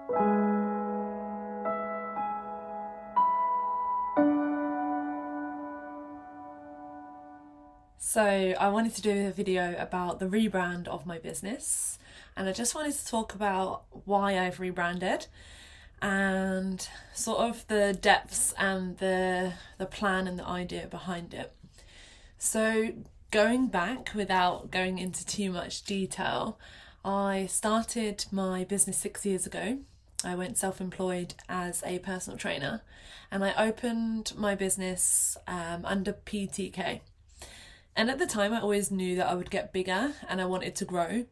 So I wanted to do a video about the rebrand of my business, and I just wanted to talk about why I've rebranded and sort of the depths and the plan and the idea behind it. So going back without going into too much detail, I started my business 6 years ago. I went self-employed as a personal trainer, and I opened my business under PTK. And at the time, I always knew that I would get bigger and I wanted to grow.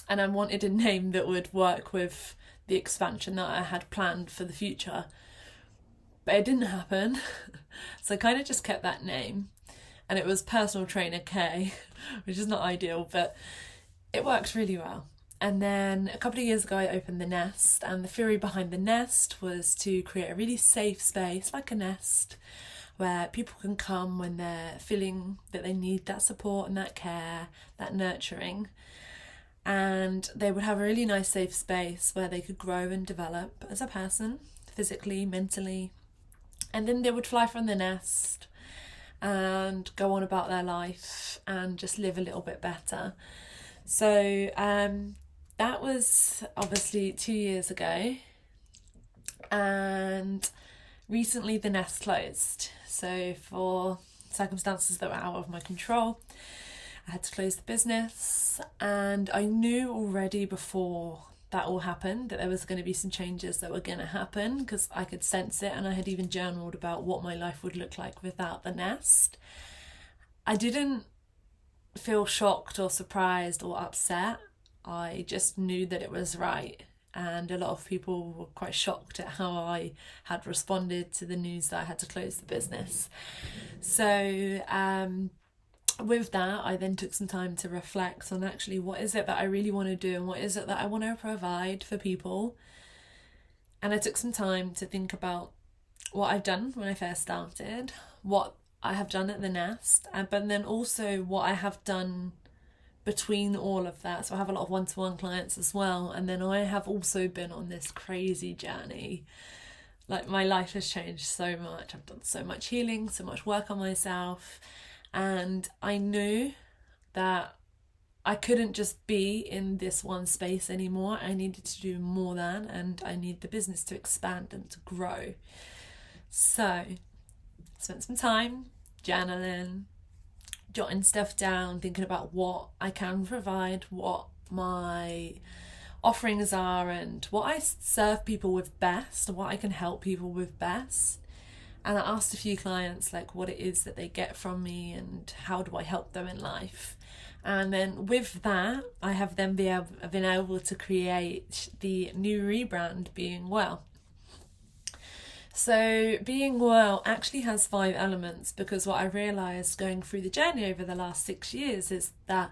And I wanted a name that would work with the expansion that I had planned for the future. But it didn't happen. So I kind of just kept that name. And it was Personal Trainer K, which is not ideal, but it worked really well. And then a couple of years ago, I opened The Nest. And the theory behind The Nest was to create a really safe space, like a nest, where people can come when they're feeling that they need that support and that care, that nurturing. And they would have a really nice safe space where they could grow and develop as a person, physically, mentally. And then they would fly from the nest and go on about their life and just live a little bit better. So that was obviously 2 years ago. And recently the nest closed. So for circumstances that were out of my control, I had to close the business, and I knew already before that all happened that there was going to be some changes that were going to happen, because I could sense it, and I had even journaled about what my life would look like without the nest. I didn't feel shocked or surprised or upset. I just knew that it was right. And a lot of people were quite shocked at how I had responded to the news that I had to close the business. So with that, I then took some time to reflect on actually what is it that I really want to do and what is it that I want to provide for people. And I took some time to think about what I've done when I first started, what I have done at the Nest, but then also what I have done between all of that. So I have a lot of one-to-one clients as well, and then I have also been on this crazy journey. Like, my life has changed so much. I've done so much healing, so much work on myself, and I knew that I couldn't just be in this one space anymore. I needed to do more than, and I need the business to expand and to grow. So I spent some time journaling, jotting stuff down, thinking about what I can provide, what my offerings are, and what I serve people with best, what I can help people with best. And I asked a few clients like what it is that they get from me and how do I help them in life. And then with that, I have then been able to create the new rebrand, Being Well. So Being Well actually has 5 elements, because what I realised going through the journey over the last 6 years is that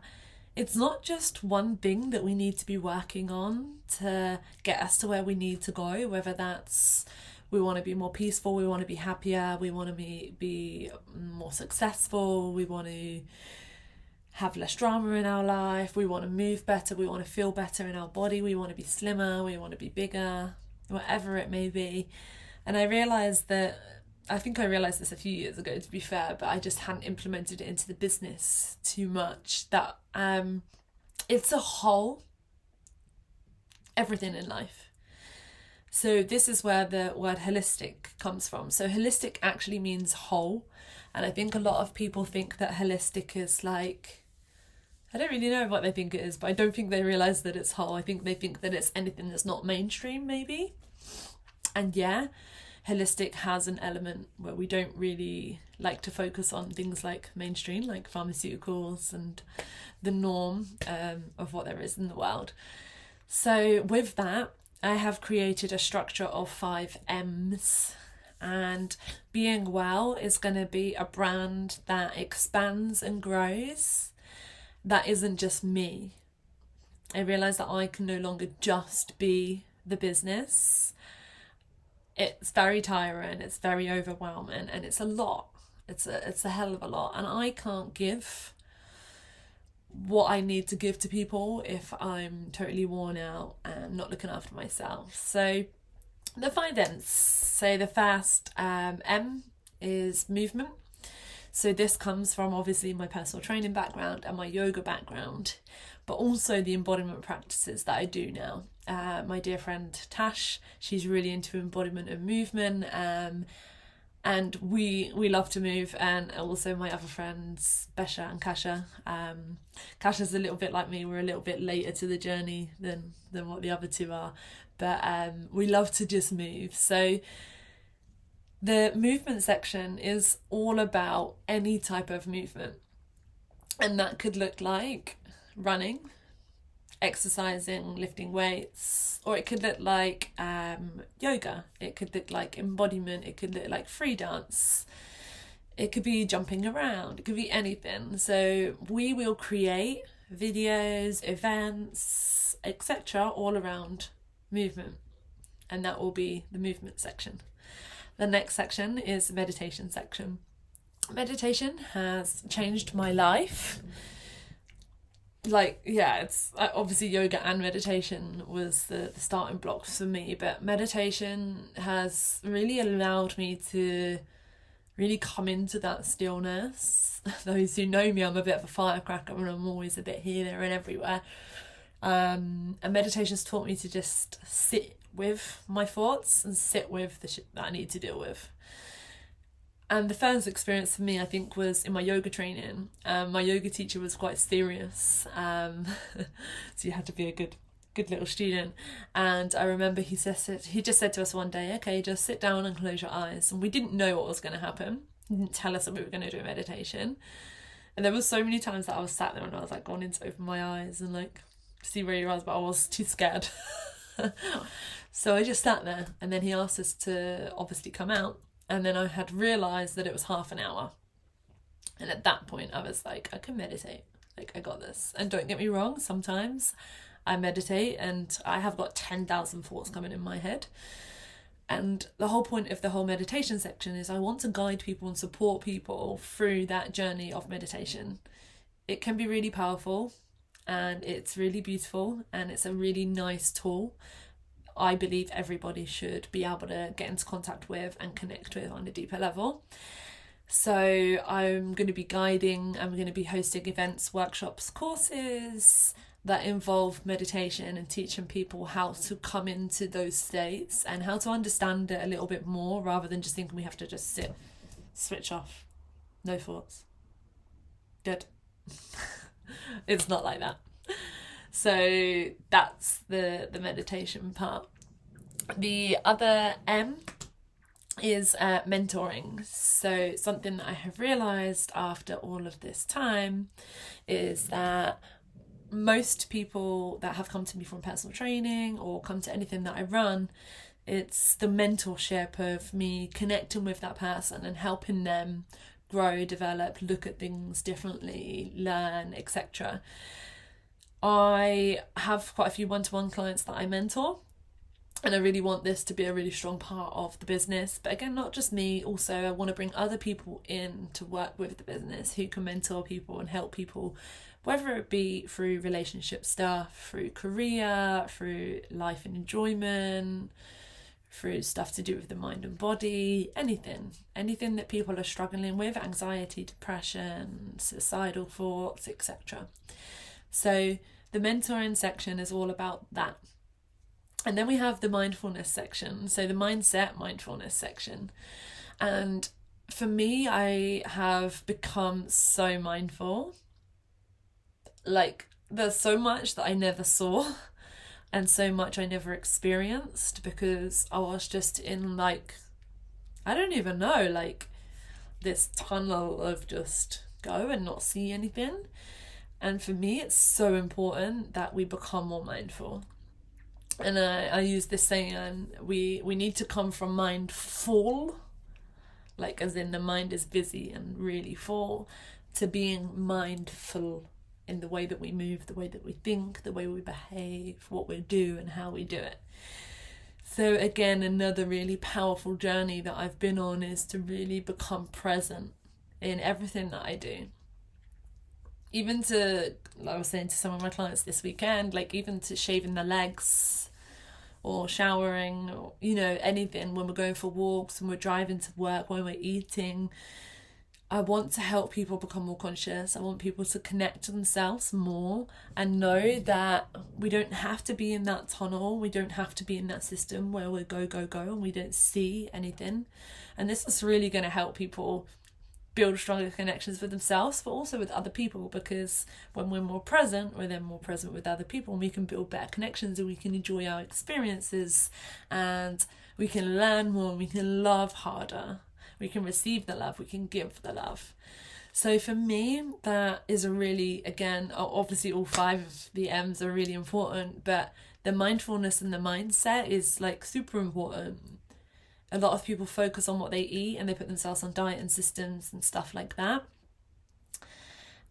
it's not just one thing that we need to be working on to get us to where we need to go, whether that's we want to be more peaceful, we want to be happier, we want to be more successful, we want to have less drama in our life, we want to move better, we want to feel better in our body, we want to be slimmer, we want to be bigger, whatever it may be. And I realised this a few years ago, to be fair, but I just hadn't implemented it into the business too much, that it's a whole, everything in life. So this is where the word holistic comes from. So holistic actually means whole. And I think a lot of people think that holistic is like, I don't really know what they think it is, but I don't think they realise that it's whole. I think they think that it's anything that's not mainstream, maybe. And yeah, holistic has an element where we don't really like to focus on things like mainstream, like pharmaceuticals and the norm of what there is in the world. So with that, I have created a structure of 5 M's, and Being Well is going to be a brand that expands and grows. That isn't just me. I realise that I can no longer just be the business. It's very tiring, it's very overwhelming, and it's a lot. It's a hell of a lot, and I can't give what I need to give to people if I'm totally worn out and not looking after myself. So the 5 M's. So the first M is movement. So this comes from obviously my personal training background and my yoga background, but also the embodiment practices that I do now. My dear friend Tash, she's really into embodiment and movement, and we love to move. And also my other friends, Besha and Kasha. Kasha's a little bit like me, we're a little bit later to the journey than what the other two are, but we love to just move. So the movement section is all about any type of movement, and that could look like running, exercising, lifting weights, or it could look like yoga, it could look like embodiment, it could look like free dance, it could be jumping around, it could be anything. So we will create videos, events, etc. all around movement, and that will be the movement section. The next section is the meditation section. Meditation has changed my life. It's obviously yoga and meditation was the starting blocks for me, but meditation has really allowed me to really come into that stillness. Those who know me, I'm a bit of a firecracker and I'm always a bit here, there and everywhere. And meditation's taught me to just sit with my thoughts and sit with the shit that I need to deal with. And the first experience for me, I think, was in my yoga training. My yoga teacher was quite serious, so you had to be a good little student. And I remember he just said to us one day, okay, just sit down and close your eyes. And we didn't know what was going to happen. He didn't tell us that we were going to do a meditation. And there were so many times that I was sat there and I was like wanting to open my eyes and like see where your eyes, but I was too scared. So I just sat there, and then he asked us to obviously come out, and then I had realised that it was half an hour. And at that point I was like, I can meditate, like I got this. And don't get me wrong, sometimes I meditate and I have got 10,000 thoughts coming in my head. And the whole point of the whole meditation section is I want to guide people and support people through that journey of meditation. It can be really powerful and it's really beautiful and it's a really nice tool. I believe everybody should be able to get into contact with and connect with on a deeper level. So I'm going to be guiding, I'm going to be hosting events, workshops, courses that involve meditation and teaching people how to come into those states and how to understand it a little bit more, rather than just thinking we have to just sit, switch off, no thoughts, good. It's not like that. So that's the meditation part. The other M is mentoring. So something that I have realised after all of this time is that most people that have come to me from personal training or come to anything that I run, it's the mentorship of me connecting with that person and helping them grow, develop, look at things differently, learn, etc. I have quite a few one-to-one clients that I mentor, and I really want this to be a really strong part of the business. But again, not just me, also I want to bring other people in to work with the business who can mentor people and help people, whether it be through relationship stuff, through career, through life and enjoyment, through stuff to do with the mind and body, anything that people are struggling with, anxiety, depression, suicidal thoughts, etc. So the mentoring section is all about that. And then we have the mindfulness section, so the mindfulness section. And for me, I have become so mindful. Like, there's so much that I never saw and so much I never experienced because I was just in like, I don't even know, like this tunnel of just go and not see anything. And for me, it's so important that we become more mindful. And I use this saying, we need to come from mindful, like as in the mind is busy and really full, to being mindful in the way that we move, the way that we think, the way we behave, what we do and how we do it. So again, another really powerful journey that I've been on is to really become present in everything that I do. even to, like I was saying to some of my clients this weekend, like even to shaving their legs or showering, or, you know, anything, when we're going for walks, when we're driving to work, when we're eating. I want to help people become more conscious. I want people to connect to themselves more and know that we don't have to be in that tunnel. We don't have to be in that system where we go, go, go, and we don't see anything. And this is really going to help people build stronger connections with themselves, but also with other people, because when we're more present, we're then more present with other people, and we can build better connections, and we can enjoy our experiences, and we can learn more, and we can love harder. We can receive the love, we can give the love. So for me, that is a really, again, obviously all 5 of the M's are really important, but the mindfulness and the mindset is like super important. A lot of people focus on what they eat and they put themselves on diet and systems and stuff like that.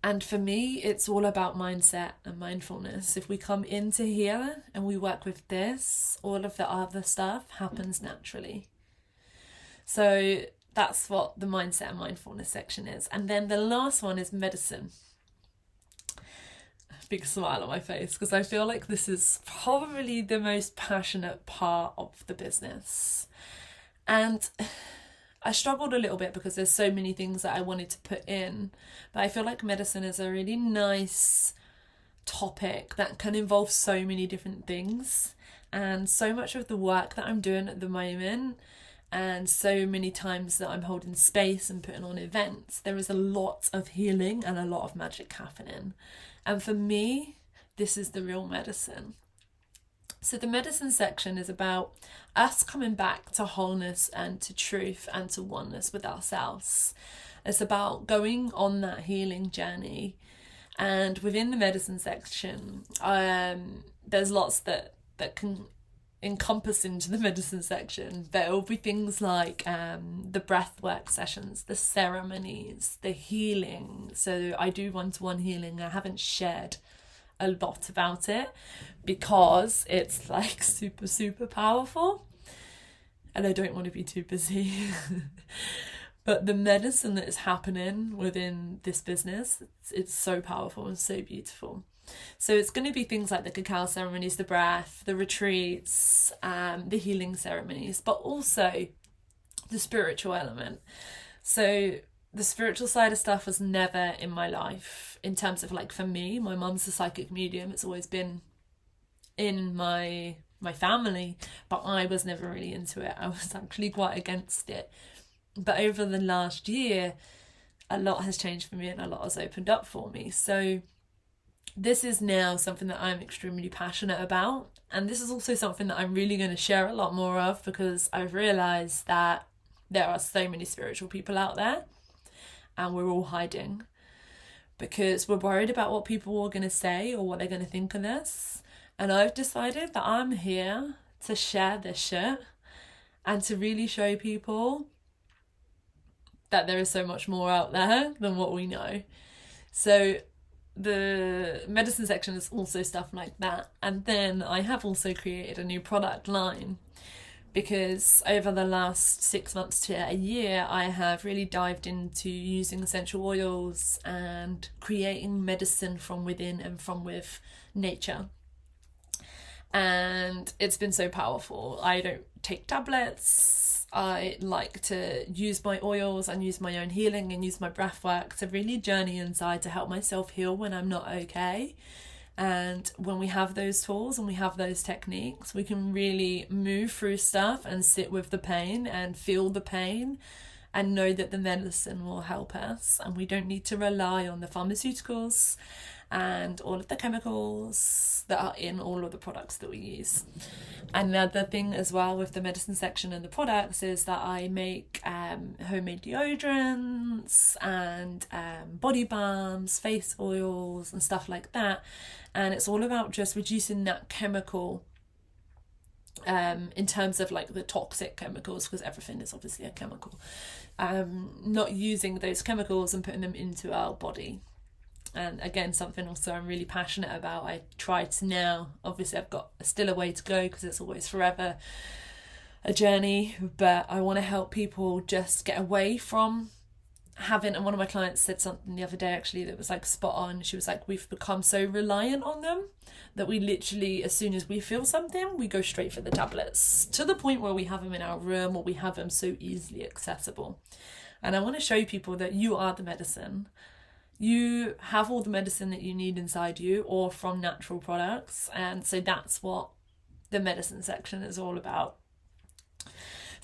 And for me, it's all about mindset and mindfulness. If we come into here and we work with this, all of the other stuff happens naturally. So that's what the mindset and mindfulness section is. And then the last one is medicine. Big smile on my face, because I feel like this is probably the most passionate part of the business. And I struggled a little bit because there's so many things that I wanted to put in, but I feel like medicine is a really nice topic that can involve so many different things. And so much of the work that I'm doing at the moment, and so many times that I'm holding space and putting on events, there is a lot of healing and a lot of magic happening. And for me, this is the real medicine. So the medicine section is about us coming back to wholeness and to truth and to oneness with ourselves. It's about going on that healing journey. And within the medicine section, there's lots that can encompass into the medicine section. There will be things like the breathwork sessions, the ceremonies, the healing. So I do one-to-one healing. I haven't shared a lot about it because it's like super, super powerful and I don't want to be too busy. But the medicine that is happening within this business, it's so powerful and so beautiful. So it's going to be things like the cacao ceremonies, the breath, the retreats, the healing ceremonies, but also the spiritual element. So the spiritual side of stuff was never in my life in terms of, like, for me, my mum's a psychic medium. It's always been in my family, but I was never really into it. I was actually quite against it. But over the last year, a lot has changed for me and a lot has opened up for me. So this is now something that I'm extremely passionate about. And this is also something that I'm really going to share a lot more of, because I've realised that there are so many spiritual people out there and we're all hiding because we're worried about what people are going to say or what they're going to think of us. And I've decided that I'm here to share this shit and to really show people that there is so much more out there than what we know. So the medicine section is also stuff like that. And then I have also created a new product line, because over the last 6 months to a year, I have really dived into using essential oils and creating medicine from within and from with nature. And it's been so powerful. I don't take tablets. I like to use my oils and use my own healing and use my breath work to really journey inside to help myself heal when I'm not okay. And when we have those tools and we have those techniques, we can really move through stuff and sit with the pain and feel the pain and know that the medicine will help us. And we don't need to rely on the pharmaceuticals and all of the chemicals that are in all of the products that we use. Another thing as well with the medicine section and the products is that I make homemade deodorants and body balms, face oils and stuff like that. And it's all about just reducing that chemical in terms of like the toxic chemicals, because everything is obviously a chemical. Not using those chemicals and putting them into our body. And again, something also I'm really passionate about. I try to now, obviously I've got still a way to go because it's always forever a journey, but I want to help people just get away from having, and one of my clients said something the other day actually that was like spot on. She was like, we've become so reliant on them that we literally, as soon as we feel something, we go straight for the tablets, to the point where we have them in our room, or we have them so easily accessible. And I want to show people that you are the medicine. You have all the medicine that you need inside you, or from natural products. And so that's what the medicine section is all about.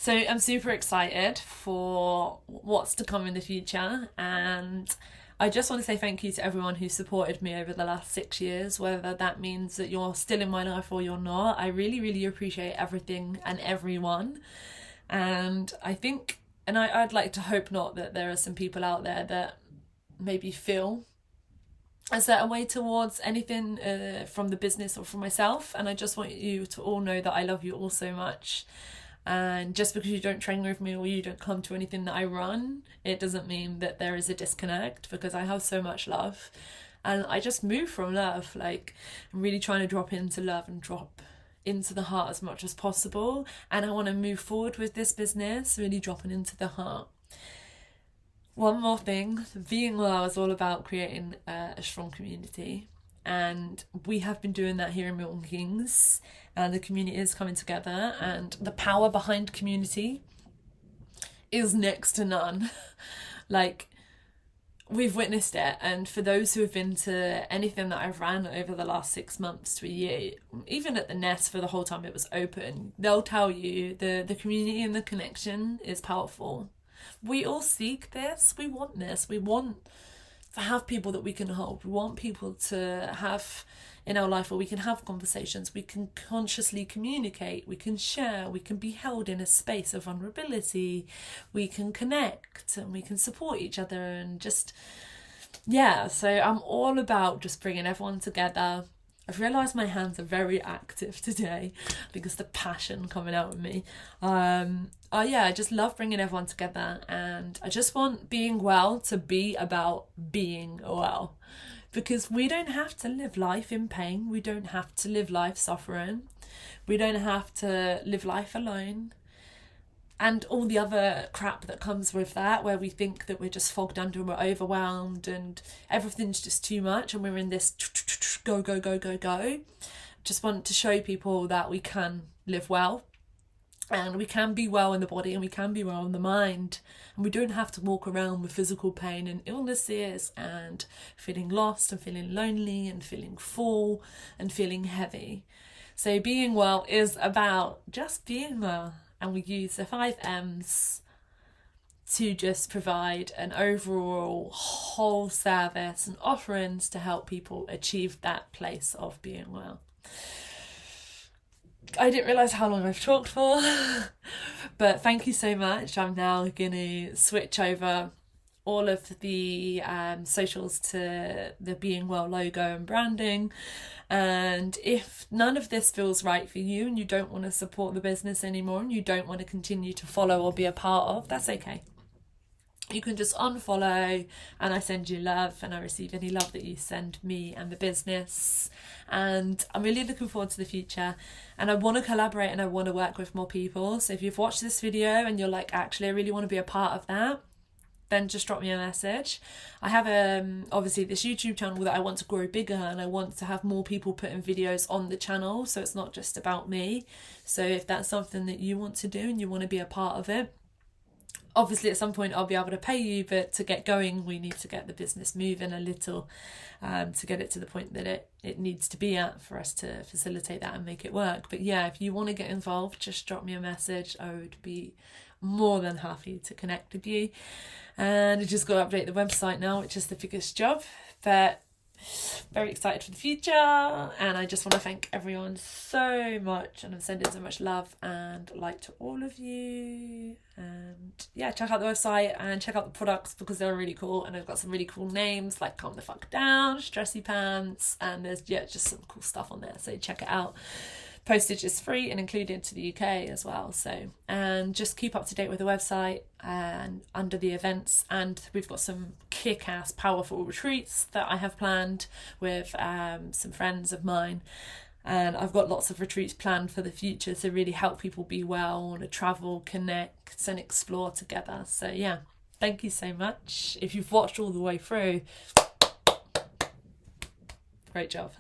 So I'm super excited for what's to come in the future, and I just want to say thank you to everyone who supported me over the last 6 years, whether that means that you're still in my life or you're not. I really, really appreciate everything and everyone. And I think, and I'd like to hope not, that there are some people out there that maybe feel a certain way towards anything from the business or from myself. And I just want you to all know that I love you all so much. And just because you don't train with me or you don't come to anything that I run, it doesn't mean that there is a disconnect, because I have so much love. And I just move from love. Like, I'm really trying to drop into love and drop into the heart as much as possible. And I want to move forward with this business, really dropping into the heart. One more thing, being well is all about creating a strong community. And we have been doing that here in Milton Keynes, and the community is coming together, and the power behind community is next to none. Like, we've witnessed it, and for those who have been to anything that I've ran over the last 6 months to a year, even at the Nest for the whole time it was open, they'll tell you the community and the connection is powerful. We all seek this, we want this, we want to have people that we can hold. We want people to have in our life where we can have conversations, we can consciously communicate, we can share, we can be held in a space of vulnerability, we can connect and we can support each other, and just, yeah, so I'm all about just bringing everyone together. I've realised my hands are very active today because the passion coming out of me. Yeah, I just love bringing everyone together, and I just want being well to be about being well, because we don't have to live life in pain. We don't have to live life suffering. We don't have to live life alone. And all the other crap that comes with that, where we think that we're just fogged under and we're overwhelmed and everything's just too much and we're in this go, go, go, go, go. Just want to show people that we can live well, and we can be well in the body, and we can be well in the mind, and we don't have to walk around with physical pain and illnesses and feeling lost and feeling lonely and feeling full and feeling heavy. So being well is about just being well. And we use the 5 M's to just provide an overall whole service and offerings to help people achieve that place of being well. I didn't realise how long I've talked for, but thank you so much. I'm now going to switch over all of the socials to the Being Well logo and branding. And if none of this feels right for you and you don't want to support the business anymore and you don't want to continue to follow or be a part of, that's okay. You can just unfollow, and I send you love, and I receive any love that you send me and the business. And I'm really looking forward to the future, and I want to collaborate and I want to work with more people. So if you've watched this video and you're like, actually I really want to be a part of that, then just drop me a message. I have obviously this YouTube channel that I want to grow bigger, and I want to have more people putting videos on the channel, so it's not just about me. So if that's something that you want to do and you want to be a part of it, obviously at some point I'll be able to pay you, but to get going we need to get the business moving a little, to get it to the point that it needs to be at for us to facilitate that and make it work. But yeah, if you want to get involved, just drop me a message. I would be more than happy to connect with you. And I just got to update the website now, which is the biggest job, but very excited for the future. And I just want to thank everyone so much, and I'm sending so much love and light to all of you. And yeah, check out the website and check out the products, because they're really cool, and I've got some really cool names like Calm the Fuck Down, Stressy Pants, and there's just some cool stuff on there, so check it out. Postage is free and included to the UK as well. So, and just keep up to date with the website and under the events. And we've got some kick-ass powerful retreats that I have planned with some friends of mine. And I've got lots of retreats planned for the future to really help people be well, to travel, connect and explore together. So yeah, Thank you so much. If you've watched all the way through, great job.